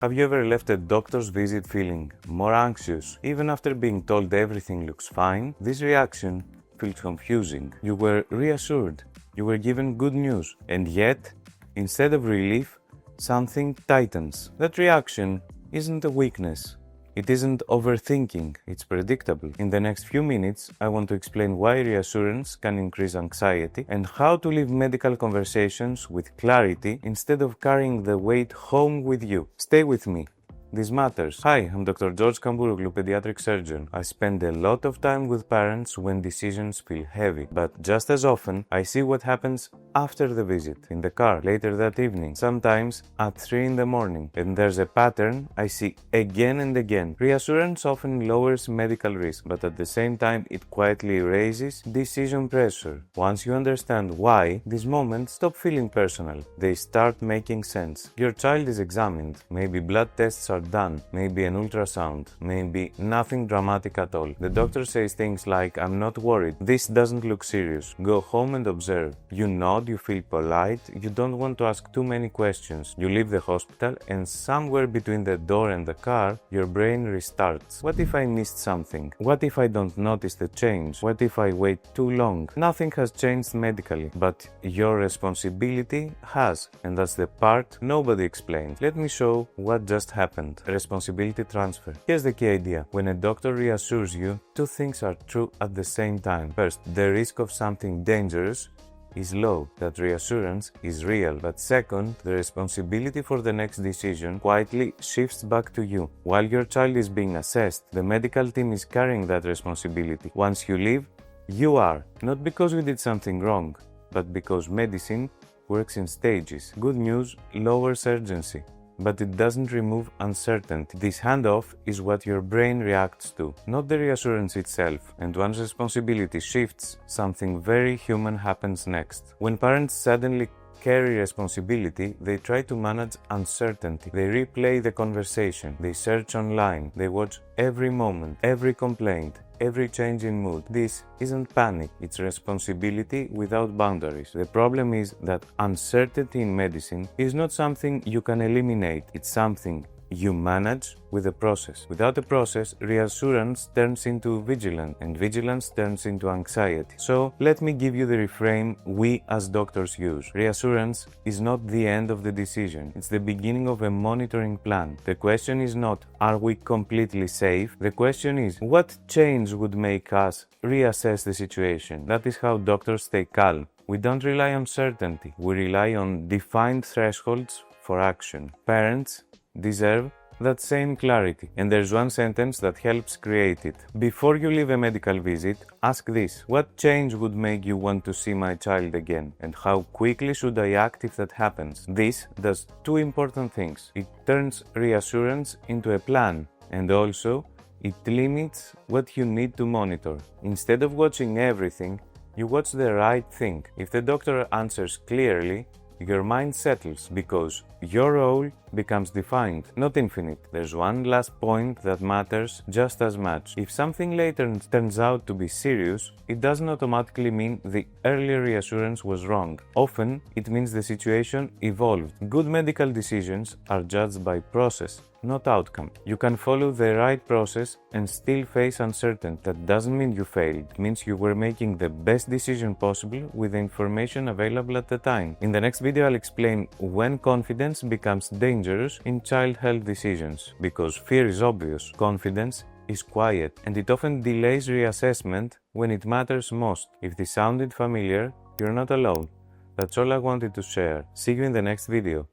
Have you ever left a doctor's visit feeling more anxious, even after being told everything looks fine? This reaction feels confusing. You were reassured, you were given good news, and yet, instead of relief, something tightens. That reaction isn't a weakness. It isn't overthinking, it's predictable. In the next few minutes, I want to explain why reassurance can increase anxiety and how to live medical conversations with clarity instead of carrying the weight home with you. Stay with me. This matters. Hi, I'm Dr. George Kamburoglu, pediatric surgeon. I spend a lot of time with parents when decisions feel heavy, but just as often, I see what happens after the visit, in the car, later that evening, sometimes at 3 in the morning. And there's a pattern I see again and again. Reassurance often lowers medical risk, but at the same time, it quietly raises decision pressure. Once you understand why, these moments stop feeling personal. They start making sense. Your child is examined. Maybe blood tests are done, maybe an ultrasound, maybe nothing dramatic at all. The doctor says things like, "I'm not worried, this doesn't look serious, go home and observe." You nod, you feel polite, you don't want to ask too many questions. You leave the hospital and somewhere between the door and the car, your brain restarts. What if I missed something? What if I don't notice the change? What if I wait too long? Nothing has changed medically, but your responsibility has, and that's the part nobody explains. Let me show what just happened. Responsibility transfer. Here's the key idea. When a doctor reassures you, two things are true at the same time. First, the risk of something dangerous is low, that reassurance is real. But second, the responsibility for the next decision quietly shifts back to you. While your child is being assessed, the medical team is carrying that responsibility. Once you leave, you are. Not because you did something wrong, but because medicine works in stages. Good news lowers urgency, but it doesn't remove uncertainty. This handoff is what your brain reacts to, not the reassurance itself. And once responsibility shifts, something very human happens next. When parents suddenly carry responsibility, they try to manage uncertainty. They replay the conversation, they search online, they watch every moment, every complaint, every change in mood. This isn't panic, it's responsibility without boundaries. The problem is that uncertainty in medicine is not something you can eliminate, it's something you manage with a process. Without a process, reassurance turns into vigilance, and vigilance turns into anxiety. So, let me give you the reframe we as doctors use. Reassurance is not the end of the decision, it's the beginning of a monitoring plan. The question is not, are we completely safe? The question is, what change would make us reassess the situation? That is how doctors stay calm. We don't rely on certainty, we rely on defined thresholds for action. Parents deserve that same clarity, and there's one sentence that helps create it. Before you leave a medical visit, ask this: what change would make you want to see my child again, and how quickly should I act if that happens? This does two important things. It turns reassurance into a plan, and also it limits what you need to monitor. Instead of watching everything, you watch the right thing. If the doctor answers clearly, your mind settles because your role becomes defined, not infinite. There's one last point that matters just as much. If something later turns out to be serious, it doesn't automatically mean the earlier reassurance was wrong. Often, it means the situation evolved. Good medical decisions are judged by process, not outcome. You can follow the right process and still face uncertainty. That doesn't mean you failed. It means you were making the best decision possible with the information available at the time. In the next video, I'll explain when confidence becomes dangerous in child health decisions. Because fear is obvious, confidence is quiet, and it often delays reassessment when it matters most. If this sounded familiar, you're not alone. That's all I wanted to share. See you in the next video.